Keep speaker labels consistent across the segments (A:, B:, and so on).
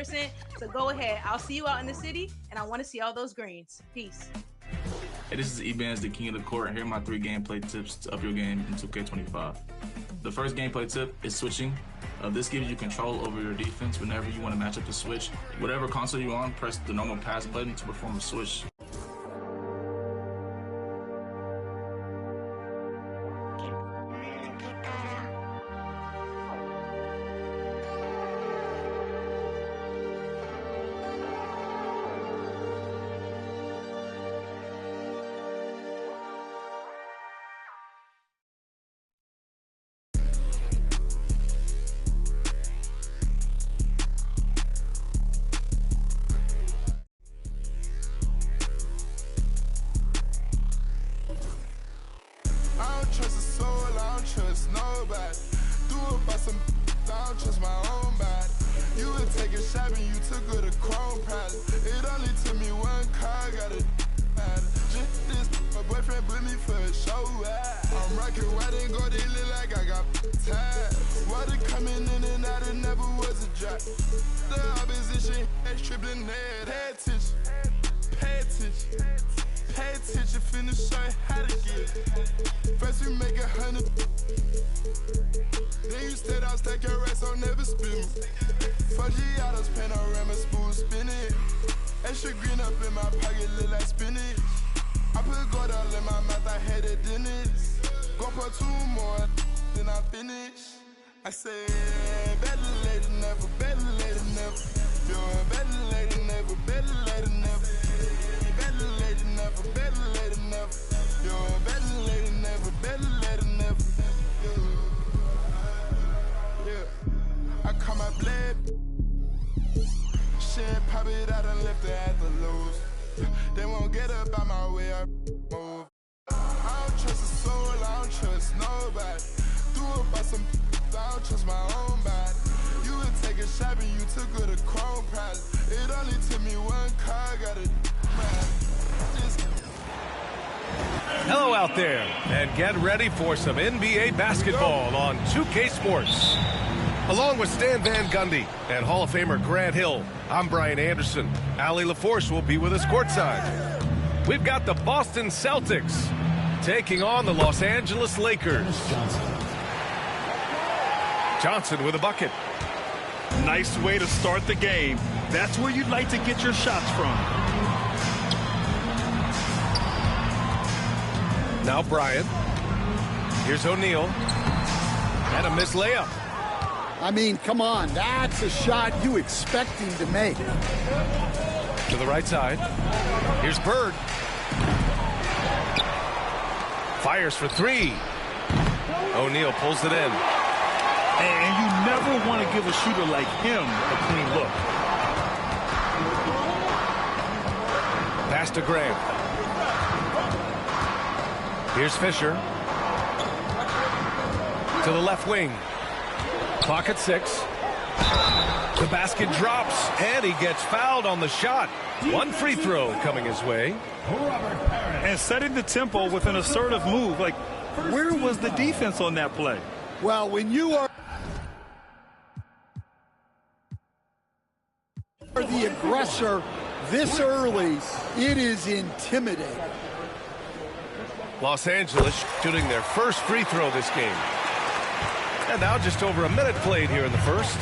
A: 100%. So go ahead. I'll see you out in the city, and I want to see all those greens. Peace.
B: Hey, this is Ebanz, the king of the court, and here are my 3 gameplay tips to up your game in 2K25. The first gameplay tip is switching. This gives you control over your defense whenever you want to match up the switch. Whatever console you're on, press the normal pass button to perform a switch.
C: Trust a soul, I don't trust nobody. Do it by some, I don't trust my own body. You would take a shot and you took her to Chrome Palace. It only took me one car, got a matter. Just this, my boyfriend put me for a show. I'm rocking white and gold, they look like I got ties. Water coming in and out, it never was a drop. The opposition, they tripling head. Pay attention, pay attention. Pay attention, finna show you how to get it. First we make 100. Then you stayed out, stack your racks, so never spin me. Fuck Giotto's panorama, spoon spinning. Extra green up in my pocket, look like spinach. I put gold all in my mouth, I had a dentist. Go put 2 more, then I finish. I said, better later, never, better later, never. You're better later, never, better later, never. Better later, never, better later, never. You're better later, never, better later, never. Yeah. I call my blade. Shit, pop it out and left it at the lows. They won't get up out my way, I move. I don't trust a soul, I don't trust nobody. Do it by some, I don't trust my own body. You would take a shot and you took her to Chrome Palace. It only took me one car, got a
D: Hello out there, and get ready for some NBA basketball on 2K Sports. Along with Stan Van Gundy and Hall of Famer Grant Hill, I'm Brian Anderson. Allie LaForce will be with us courtside. We've got the Boston Celtics taking on the Los Angeles Lakers. Johnson with a bucket.
E: Nice way to start the game. That's where you'd like to get your shots from.
D: Now Bryant. Here's O'Neal. And a missed layup.
F: I mean, come on. That's a shot you expect him to make.
D: To the right side. Here's Bird. Fires for 3. O'Neal pulls it in.
E: And you never want to give a shooter like him a clean look.
D: Pass to Graham. Here's Fisher. To the left wing. Clock at 6. The basket drops, and he gets fouled on the shot. 1 free throw coming his way.
E: And setting the tempo with an assertive move. Like, where was the defense on that play?
F: Well, when you are the aggressor this early, it is intimidating.
D: Los Angeles shooting their first free throw this game. And now just over a minute played here in the first.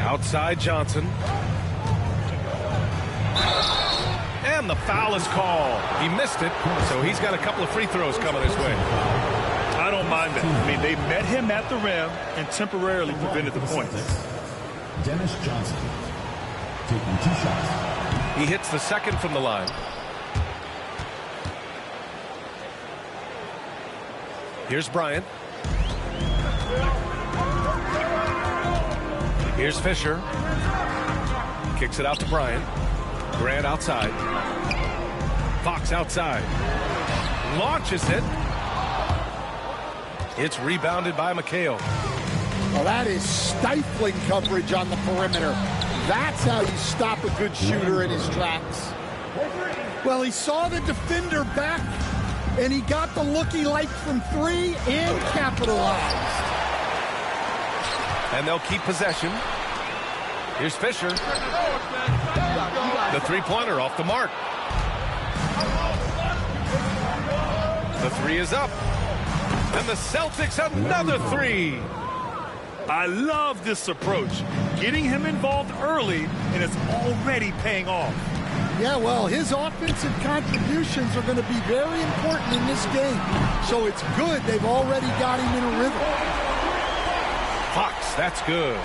D: Outside Johnson. And the foul is called. He missed it, so he's got a couple of free throws coming his way.
E: I don't mind that. I mean, they met him at the rim and temporarily prevented the points.
G: Dennis Johnson taking 2 shots.
D: He hits the second from the line. Here's Bryant. Here's Fisher. Kicks it out to Bryant. Grant outside. Fox outside. Launches it. It's rebounded by McHale.
F: Well, that is stifling coverage on the perimeter. That's how you stop a good shooter in his tracks. Well, he saw the defender back, and he got the look he liked from 3 and capitalized.
D: And they'll keep possession. Here's Fisher. The three-pointer off the mark. The three is up. And the Celtics another three.
E: I love this approach. Getting him involved early, and it's already paying off.
F: Yeah, well, his offensive contributions are going to be very important in this game. So it's good they've already got him in a rhythm.
D: Fox, that's good.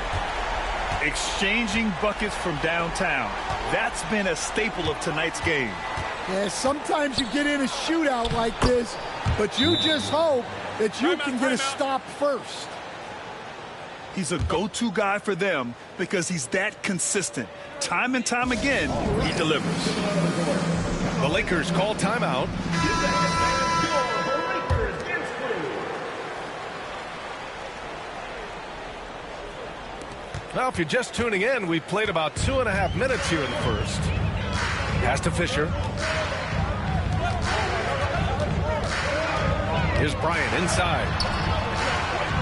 E: Exchanging buckets from downtown. That's been a staple of tonight's game.
F: Yeah, sometimes you get in a shootout like this, but you just hope that you can get a stop first.
E: He's a go-to guy for them because he's that consistent. Time and time again, he delivers.
D: The Lakers call timeout. Now, if you're just tuning in, we've played about 2.5 minutes here in the first. Pass to Fisher. Here's Bryant inside.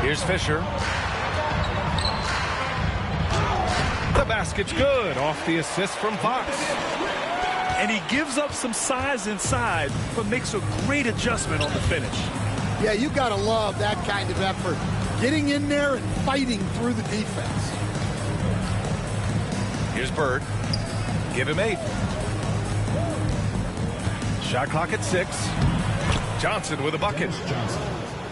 D: Here's Fisher. The basket's good off the assist from Fox.
E: And he gives up some size inside, but makes a great adjustment on the finish.
F: Yeah, you got to love that kind of effort. Getting in there and fighting through the defense.
D: Here's Bird. Give him 8. Shot clock at 6. Johnson with a bucket.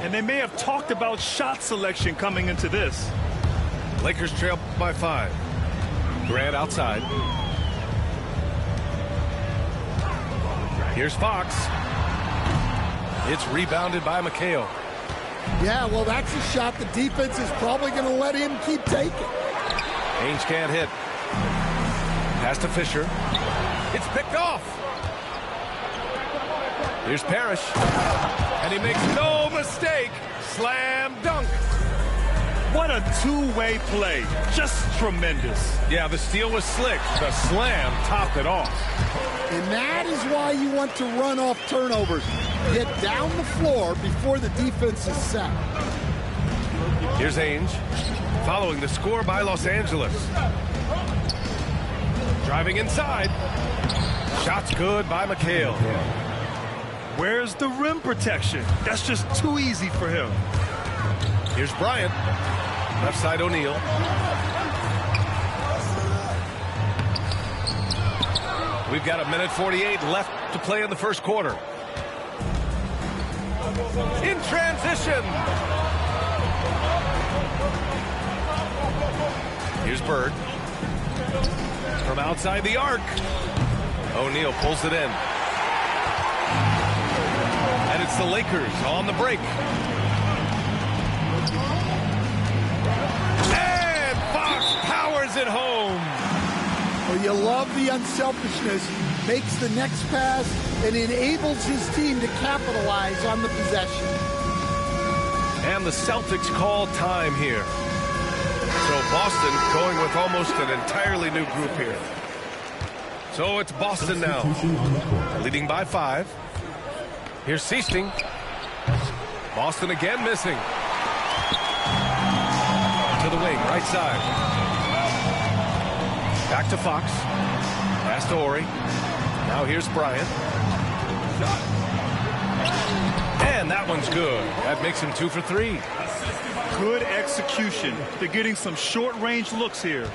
E: And they may have talked about shot selection coming into this.
D: Lakers trail by 5. Grant outside. Here's Fox. It's rebounded by McHale.
F: Yeah, well, that's a shot the defense is probably going to let him keep taking.
D: Ainge can't hit. Pass to Fisher. It's picked off. Here's Parrish. And he makes no mistake. Slam dunk.
E: What a two-way play. Just tremendous.
D: Yeah, the steal was slick. The slam topped it off.
F: And that is why you want to run off turnovers. Get down the floor before the defense is set.
D: Here's Ainge. Following the score by Los Angeles. Driving inside. Shot's good by McHale.
E: Where's the rim protection? That's just too easy for him.
D: Here's Bryant. Left side O'Neal. We've got 1:48 left to play in the first quarter. In transition. Here's Bird. From outside the arc. O'Neal pulls it in. And it's the Lakers on the break. And Fox powers it home.
F: Well, you love the unselfishness. Makes the next pass and enables his team to capitalize on the possession.
D: And the Celtics call time here. So Boston going with almost an entirely new group here. So it's Boston now, leading by 5. Here's Seasting. Boston again missing. To the wing, right side. Back to Fox. Pass to Horry. Now here's Bryant. And that one's good. That makes him 2 for 3.
E: Good execution. They're getting some short-range looks here.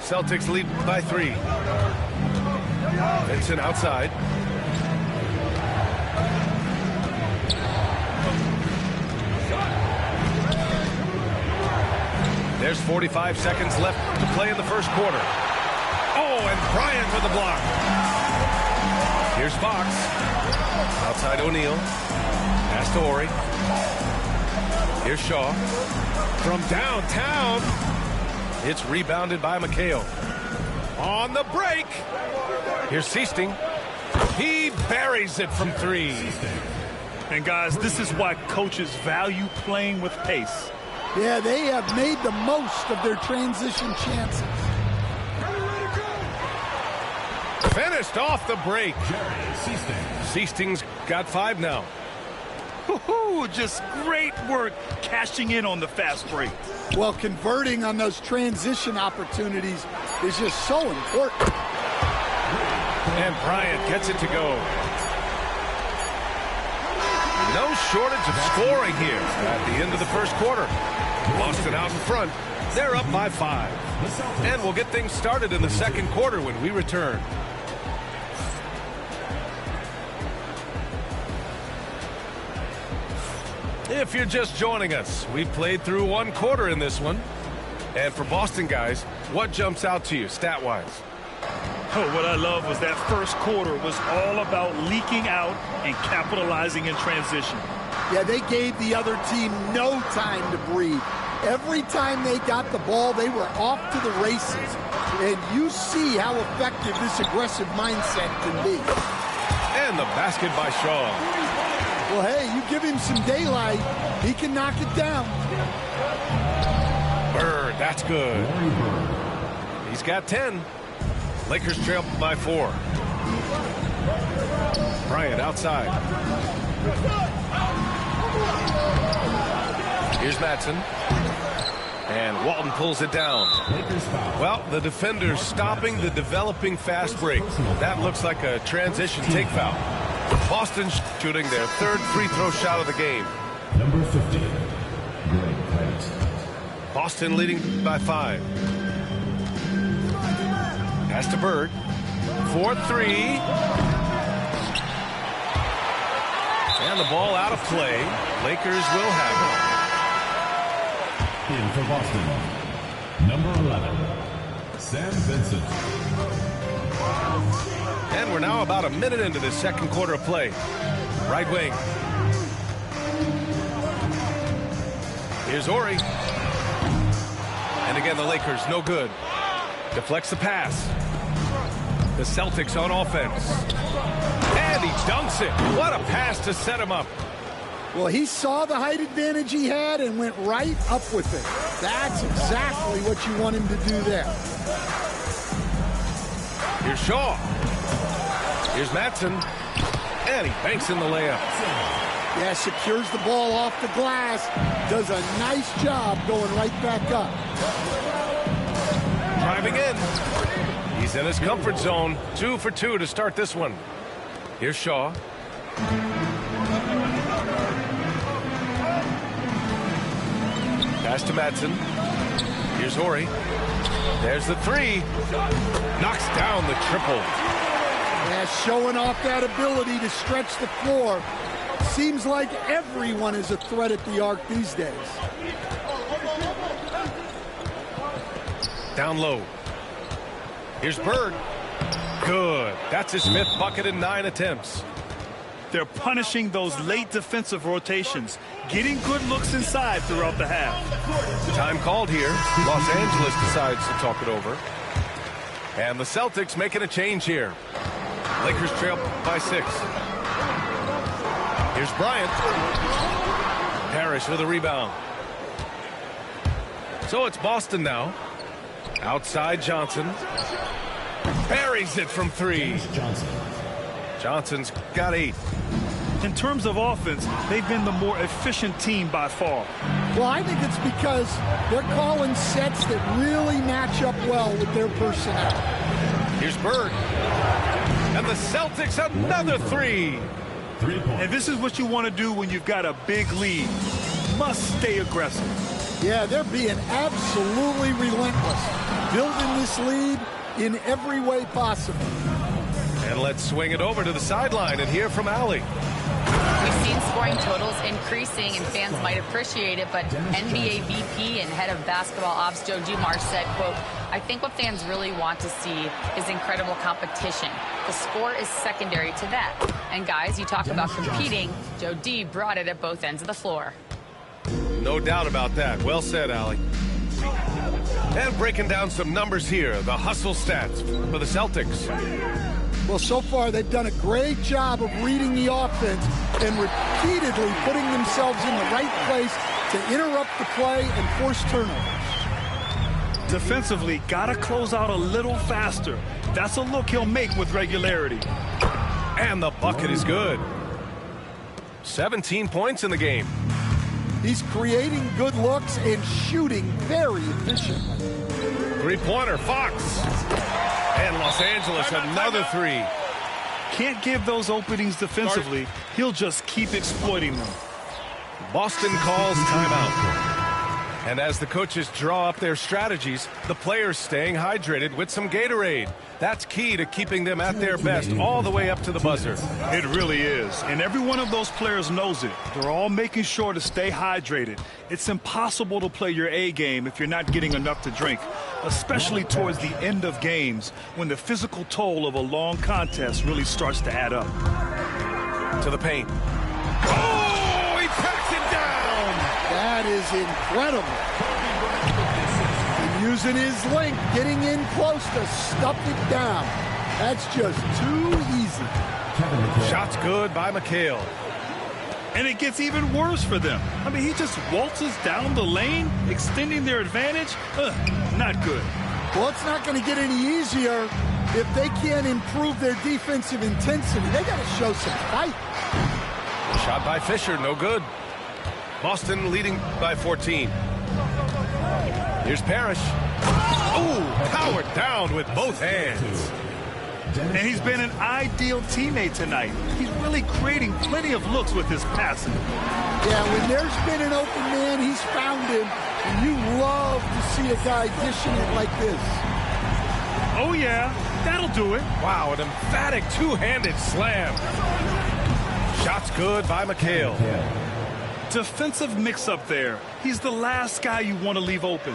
D: Celtics lead by 3. Vincent outside. There's 45 seconds left to play in the first quarter. Oh, and Bryant with the block. Here's Fox. Outside O'Neal. Pass to Horry. Here's Shaw. From downtown. It's rebounded by McHale. On the break. Here's Seasting. He buries it from 3.
E: And guys, this is why coaches value playing with pace.
F: Yeah, they have made the most of their transition chances.
D: Finished off the break. Seasting's got 5 now.
E: Just great work cashing in on the fast break.
F: Well, converting on those transition opportunities is just so important.
D: And Bryant gets it to go. No shortage of scoring here at the end of the first quarter. Boston out in front. They're up by 5. And we'll get things started in the second quarter when we return. If you're just joining us, we've played through one quarter in this one. And for Boston guys, what jumps out to you stat-wise?
E: Oh, what I love was that first quarter was all about leaking out and capitalizing in transition.
F: Yeah, they gave the other team no time to breathe. Every time they got the ball, they were off to the races. And you see how effective this aggressive mindset can be.
D: And the basket by Shaw.
F: Well, hey, you give him some daylight, he can knock it down.
D: Bird, that's good. He's got 10. Lakers trail by 4. Bryant outside. Here's Matson. And Walton pulls it down. Well, the defender's stopping the developing fast break. That looks like a transition take foul. Boston shooting their third free throw shot of the game.
G: Number 50, Greg Kite.
D: Boston leading by 5. Pass to Bird. 4-3. And the ball out of play. Lakers will have it.
G: In for Boston, number 11, Sam Vincent.
D: And we're now about a minute into this second quarter of play. Right wing. Here's Ori. And again, the Lakers, no good. Deflects the pass. The Celtics on offense. And he dunks it. What a pass to set him up.
F: Well, he saw the height advantage he had and went right up with it. That's exactly what you want him to do there.
D: Here's Shaw. Here's Matson. And he banks in the layup.
F: Yeah, secures the ball off the glass. Does a nice job going right back up.
D: Driving in. He's in his comfort zone. 2 for 2 to start this one. Here's Shaw. Pass to Matson. Here's Ori. There's the 3. Knocks down the triple.
F: Yeah, showing off that ability to stretch the floor. Seems like everyone is a threat at the arc these days.
D: Down low. Here's Bird. Good. That's his 5th bucket in 9 attempts.
E: They're punishing those late defensive rotations, getting good looks inside throughout the half.
D: Time called here. Los Angeles decides to talk it over. And the Celtics making a change here. Lakers trail by 6. Here's Bryant. Parrish with a rebound. So it's Boston now. Outside Johnson. Buries it from 3. Johnson's got 8.
E: In terms of offense, they've been the more efficient team by far.
F: Well, I think it's because they're calling sets that really match up well with their personnel.
D: Here's Bird. And the Celtics another 3.
E: And this is what you want to do when you've got a big lead. Must stay aggressive.
F: Yeah, they're being absolutely relentless. Building this lead in every way possible.
D: And let's swing it over to the sideline and hear from Allie.
H: We've seen scoring totals increasing, and fans might appreciate it, but NBA VP and head of basketball ops Joe Dumars said, quote, "I think what fans really want to see is incredible competition. The score is secondary to that. And guys, you talk about competing, Joe D brought it at both ends of the floor."
D: No doubt about that. Well said, Allie. And breaking down some numbers here, the hustle stats for the Celtics.
F: Well, so far they've done a great job of reading the offense and repeatedly putting themselves in the right place to interrupt the play and force turnovers.
E: Defensively, got to close out a little faster. That's a look he'll make with regularity.
D: And the bucket is good. 17 points in the game.
F: He's creating good looks and shooting very efficiently.
D: Three-pointer, Fox. And Los Angeles, another three.
E: Can't give those openings defensively. He'll just keep exploiting them.
D: Boston calls timeout. And as the coaches draw up their strategies, the players staying hydrated with some Gatorade. That's key to keeping them at their best all the way up to the buzzer.
E: It really is. And every one of those players knows it. They're all making sure to stay hydrated. It's impossible to play your A game if you're not getting enough to drink, especially towards the end of games when the physical toll of a long contest really starts to add up.
D: To the paint. Oh, he packs it down.
F: That is incredible. And using his length, getting in close to stuff it down. That's just too easy.
D: Shots good by McHale.
E: And it gets even worse for them. I mean, he just waltzes down the lane, extending their advantage. Not good.
F: Well, it's not going to get any easier if they can't improve their defensive intensity. They got to show some fight.
D: Shot by Fisher, no good. Boston leading by 14. Here's Parrish. Oh, powered down with both hands.
E: And he's been an ideal teammate tonight. He's really creating plenty of looks with his passing.
F: Yeah, when there's been an open man, he's found him. And you love to see a guy dishing it like this.
E: Oh, yeah, that'll do it.
D: Wow, an emphatic two-handed slam. Shots good by McHale.
E: Defensive mix-up there. He's the last guy you want to leave open.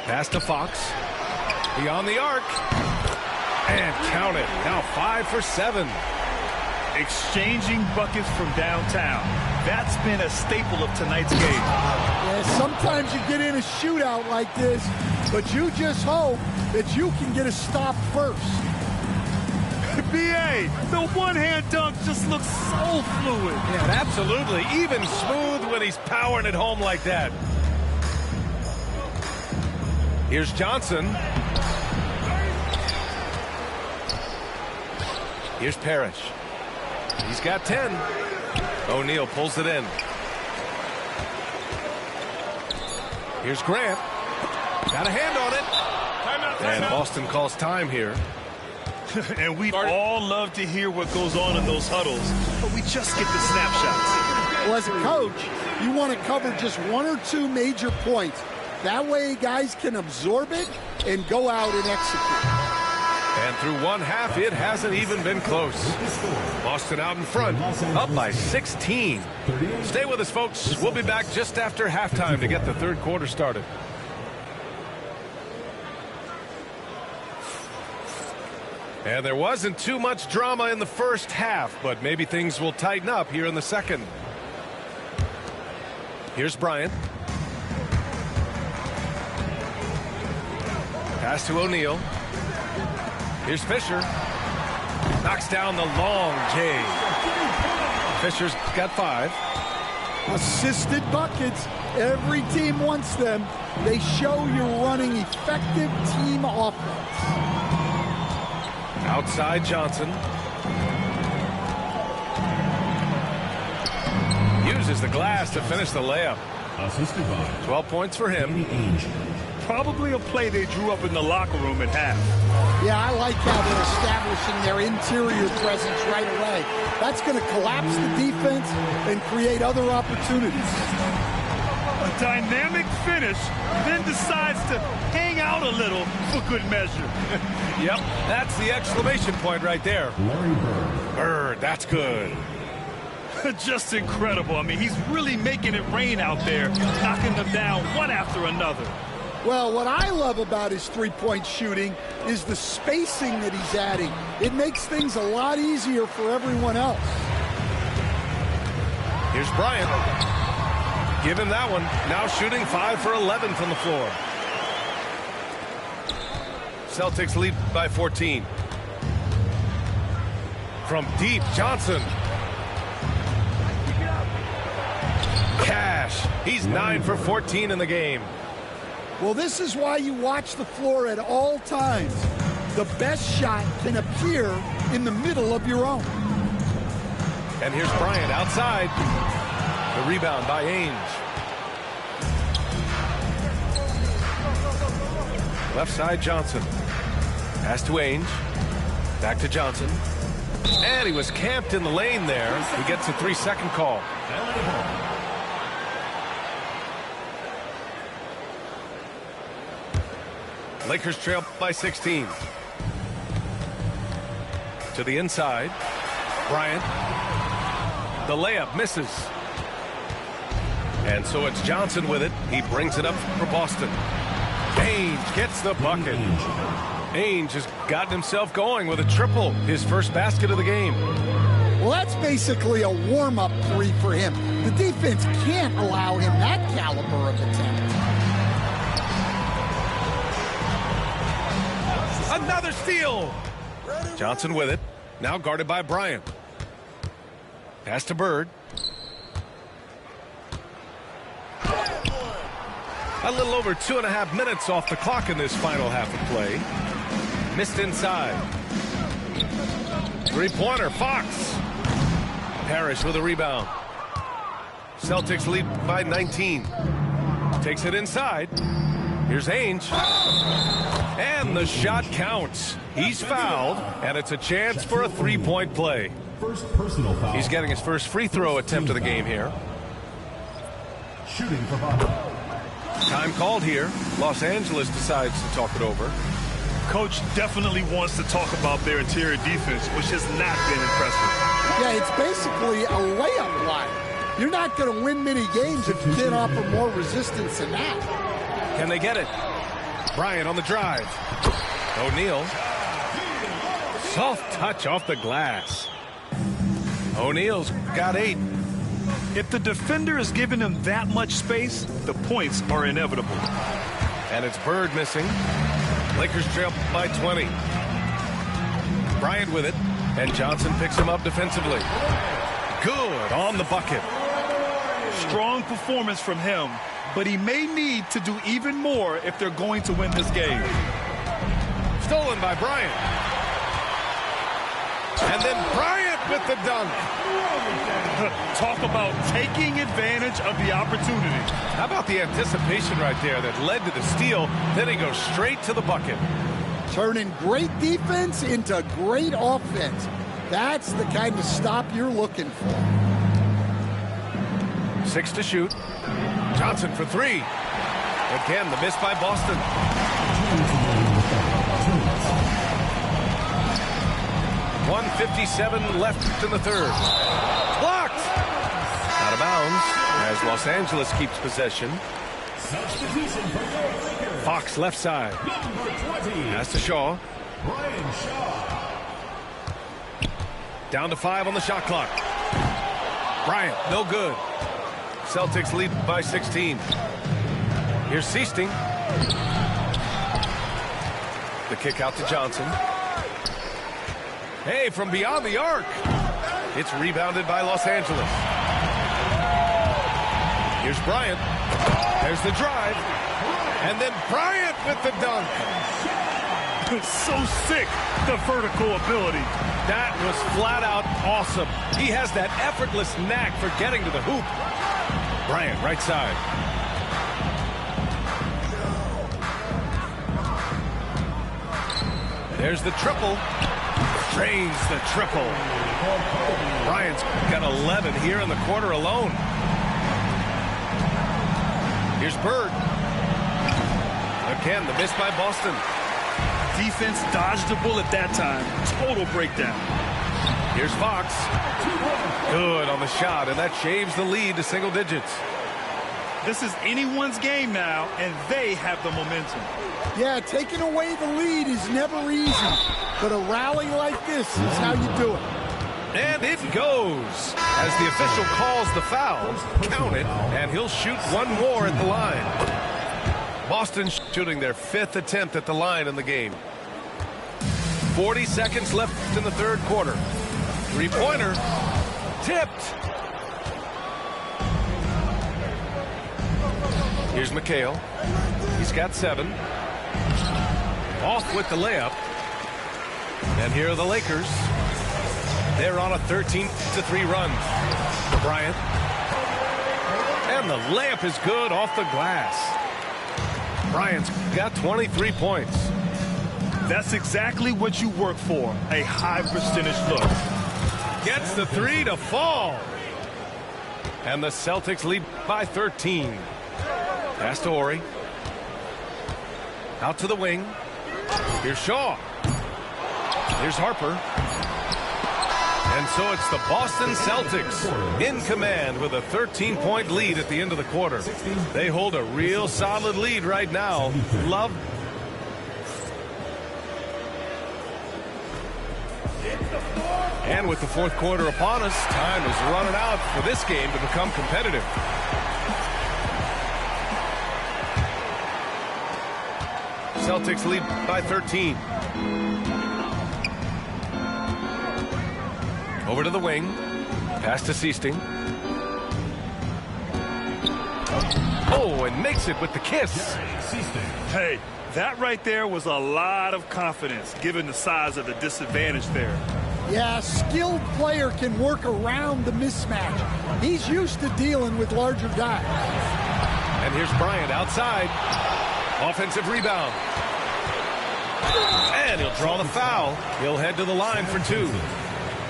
D: Pass to Fox. Beyond the arc. And count it. Now 5 for 7.
E: Exchanging buckets from downtown. That's been a staple of tonight's game.
F: Yeah, sometimes you get in a shootout like this, but you just hope that you can get a stop first.
E: B.A., the one-hand dunk just looks so fluid.
D: Yeah, absolutely. Even smooth when he's powering it home like that. Here's Johnson. Here's Parrish. He's got 10. O'Neal pulls it in. Here's Grant. Got a hand on it. And Boston calls time here.
E: And we'd all love to hear what goes on in those huddles, but we just get the snapshots.
F: Well, as a coach, you want to cover just one or two major points. That way guys can absorb it and go out and execute.
D: And through one half, it hasn't even been close. Boston out in front, up by 16. Stay with us, folks. We'll be back just after halftime to get the third quarter started. And there wasn't too much drama in the first half, but maybe things will tighten up here in the second. Here's Bryant. Pass to O'Neal. Here's Fisher. Knocks down the long J. Fisher's got 5.
F: Assisted buckets. Every team wants them. They show you're running effective team offense.
D: Outside Johnson. Uses the glass to finish the layup. 12 points for him.
E: Probably a play they drew up in the locker room at half.
F: Yeah, I like how they're establishing their interior presence right away. That's going to collapse the defense and create other opportunities.
E: A dynamic finish, then decides to hang out a little for good measure.
D: Yep, that's the exclamation point right there. Bird, that's good.
E: Just incredible. I mean, he's really making it rain out there, knocking them down one after another.
F: Well, what I love about his three-point shooting is the spacing that he's adding. It makes things a lot easier for everyone else.
D: Here's Bryant. Give him that one. Now shooting 5 for 11 from the floor. Celtics lead by 14. From deep, Johnson. Cash. He's 9 for 14 in the game.
F: Well, this is why you watch the floor at all times. the best shot can appear in the middle of your own.
D: And here's Bryant outside. The rebound by Ainge. Left side, Johnson. Pass to Ainge. Back to Johnson. And he was camped in the lane there. He gets a 3-second call. Lakers trail by 16. To the inside. Bryant. The layup misses. And so it's Johnson with it. He brings it up for Boston. Ainge gets the bucket. Ainge has gotten himself going with a triple. His first basket of the game.
F: Well, that's basically a warm-up three for him. The defense can't allow him that caliber of attempt.
D: Another steal. Johnson with it. Now guarded by Bryant. Pass to Bird. A little over 2.5 minutes off the clock in this final half of play. Missed inside. Three-pointer, Fox. Parrish with a rebound. Celtics lead by 19. Takes it inside. Here's Ainge. And the shot counts. He's fouled, and it's a chance for a three-point play.
G: First personal foul.
D: He's getting his first free throw attempt of the game here.
G: Shooting for Bobby.
D: Time called here. Los Angeles decides to talk it over.
E: Coach definitely wants to talk about their interior defense, which has not been impressive.
F: Yeah, it's basically a layup line. You're not going to win many games if you can't offer more resistance than that.
D: Can they get it? Bryant on the drive. O'Neal. Soft touch off the glass. O'Neal's got 8.
E: If the defender is giving him that much space, the points are inevitable.
D: And it's Bird missing. Lakers trail by 20. Bryant with it, and Johnson picks him up defensively. Good on the bucket.
E: Strong performance from him, but he may need to do even more if they're going to win this game.
D: Stolen by Bryant. And then Bryant with the dunk.
E: Talk about taking advantage of the opportunity.
D: How about the anticipation right there that led to the steal? Then he goes straight to the bucket.
F: Turning great defense into great offense. That's the kind of stop you're looking for.
D: 6 to shoot. Johnson for 3. Again, the miss by Boston. 1:57 left in the third. Blocked! Out of bounds as Los Angeles keeps possession. Fox left side. Pass to Shaw. Down to 5 on the shot clock. Bryant, no good. Celtics lead by 16. Here's Seasting. The kick out to Johnson. Hey, from beyond the arc. It's rebounded by Los Angeles. Here's Bryant. There's the drive. And then Bryant with the dunk.
E: So sick, the vertical ability.
D: That was flat out awesome. He has that effortless knack for getting to the hoop. Bryant, right side. There's the triple. Drains the triple. Bryant's got 11 here in the quarter alone. Here's Bird. Again, the miss by Boston.
E: Defense dodged the bullet that time. Total breakdown.
D: Here's Fox. Good on the shot, and that shaves the lead to single digits.
E: This is anyone's game now, and they have the momentum.
F: Yeah, taking away the lead is never easy, but a rally like this is how you do it.
D: And it goes. As the official calls the foul, count it, and he'll shoot one more at the line. Boston shooting their 5th attempt at the line in the game. 40 seconds left in the third quarter. Three-pointer. Tipped. Here's McHale. He's got 7. Off with the layup. And here are the Lakers. They're on a 13-3 run. Bryant. And the layup is good off the glass. Bryant's got 23 points.
E: That's exactly what you work for, a high percentage look.
D: Gets the three to fall. And the Celtics lead by 13. Pass to Ori. Out to the wing. Here's Shaw. Here's Harper. And so it's the Boston Celtics in command with a 13-point lead at the end of the quarter. They hold a real solid lead right now. Love. And with the fourth quarter upon us, time is running out for this game to become competitive. Celtics lead by 13. Over to the wing. Pass to Seasting. Oh, and makes it with the kiss.
E: Hey, that right there was a lot of confidence, given the size of the disadvantage there.
F: Yeah, a skilled player can work around the mismatch. He's used to dealing with larger guys.
D: And here's Bryant outside. Offensive rebound. And he'll draw the foul. He'll head to the line for two.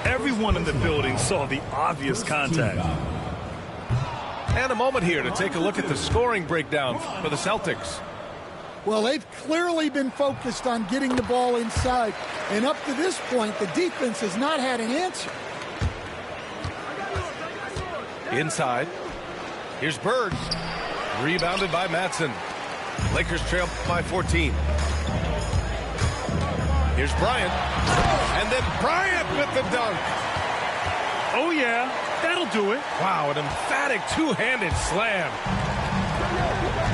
E: Everyone in the building saw the obvious contact.
D: And a moment here to take a look at the scoring breakdown for the Celtics.
F: Well, they've clearly been focused on getting the ball inside. And up to this point, the defense has not had an answer.
D: Inside. Here's Bird. Rebounded by Matson. Lakers trail by 14. Here's Bryant. And then Bryant with the dunk.
E: Oh, yeah. That'll do it.
D: Wow, an emphatic two-handed slam.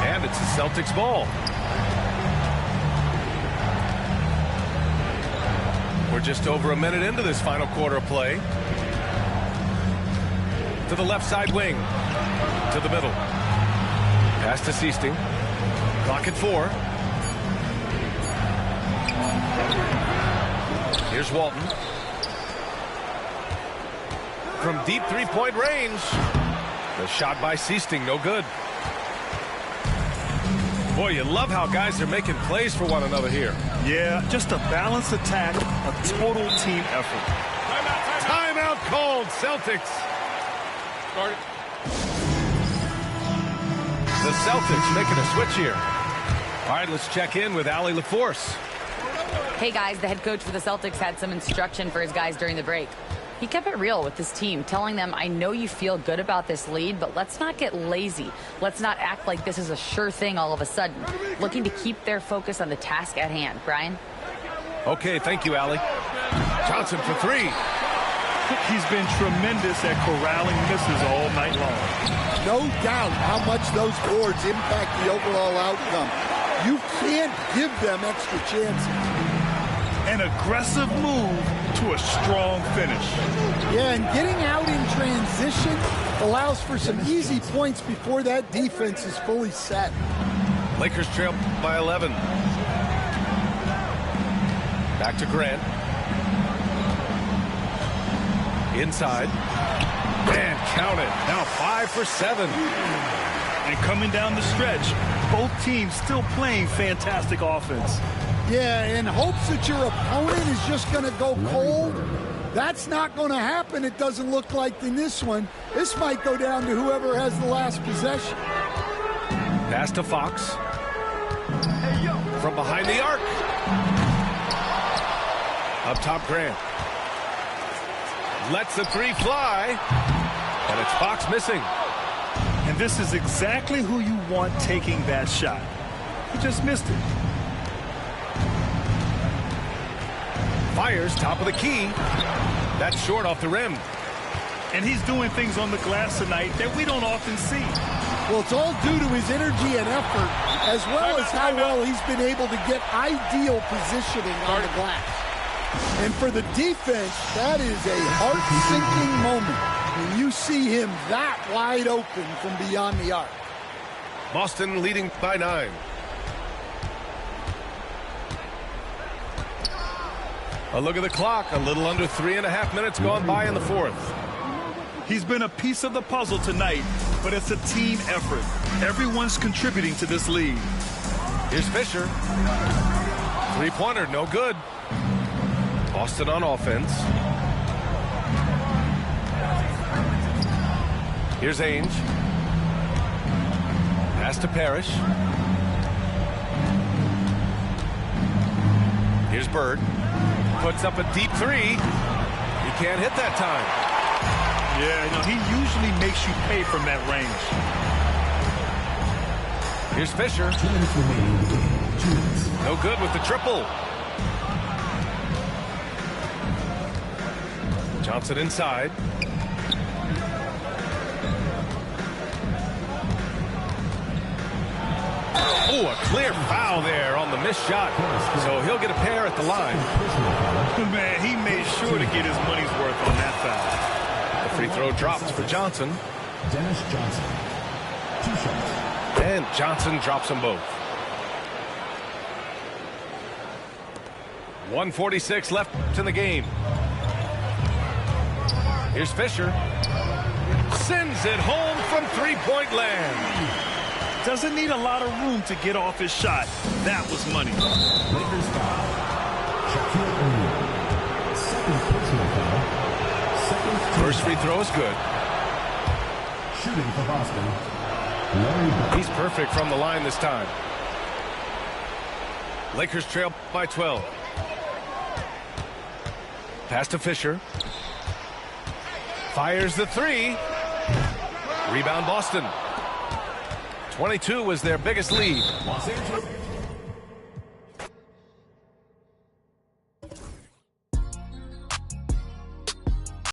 D: And it's the Celtics ball. We're just over a minute into this final quarter of play. To the left side wing. To the middle. Pass to Seasting. Clock at 4. Here's Walton. From deep three-point range. The shot by Seasting, no good. Boy, you love how guys are making plays for one another here.
E: Yeah, just a balanced attack, a total team effort.
D: Timeout called, Celtics.
B: Start it.
D: The Celtics making a switch here. All right, let's check in with Allie LaForce.
H: Hey, guys, the head coach for the Celtics had some instruction for his guys during the break. He kept it real with his team, telling them, I know you feel good about this lead, but let's not get lazy. Let's not act like this is a sure thing all of a sudden. Looking to keep their focus on the task at hand. Brian?
D: Okay, thank you, Allie. Johnson for three.
E: He's been tremendous at corralling misses all night long.
F: No doubt how much those boards impact the overall outcome. You can't give them extra chances.
E: An aggressive move to a strong finish.
F: Yeah, and getting out in transition allows for some easy points before that defense is fully set.
D: Lakers trail by 11. Back to Grant. Inside. And count it. Now 5 for 7.
E: And coming down the stretch, both teams still playing fantastic offense.
F: Yeah, in hopes that your opponent is just going to go cold. That's not going to happen, it doesn't look like in this one. This might go down to whoever has the last possession.
D: Pass to Fox. From behind the arc. Up top, Grant. Lets the three fly. And it's Fox missing.
E: And this is exactly who you want taking that shot. He just missed it.
D: Fires top of the key. That's short off the rim.
E: And he's doing things on the glass tonight that we don't often see.
F: Well, it's all due to his energy and effort, as well as how well he's been able to get ideal positioning on the glass. And for the defense, that is a heart-sinking moment when you see him that wide open from beyond the arc.
D: Boston leading by 9. A look at the clock. A little under 3.5 minutes gone by in the fourth.
E: He's been a piece of the puzzle tonight, but it's a team effort. Everyone's contributing to this lead.
D: Here's Fisher. Three-pointer, no good. Boston on offense. Here's Ainge. Pass to Parrish. Here's Bird. Puts up a deep three. He can't hit that time.
E: Yeah, no, he usually makes you pay from that range.
D: Here's Fisher. No good with the triple. Johnson inside. Oh, a clear foul there on the missed shot. So he'll get a pair at the line.
E: Man, he made sure to get his money's worth on that foul.
D: The free throw drops for Johnson.
G: Dennis Johnson. 2 shots.
D: And Johnson drops them both. 1:46 left in the game. Here's Fisher. Sends it home from three-point land.
E: Doesn't need a lot of room to get off his shot. That was money.
G: Lakers foul. Shaquille O'Neal. Second personal foul. Second
D: First free throw is good.
G: Shooting for Boston. Larry Bird.
D: He's perfect from the line this time. Lakers trail by 12. Pass to Fisher. Fires the three. Rebound Boston. 22 was their biggest lead.
G: Los Angeles.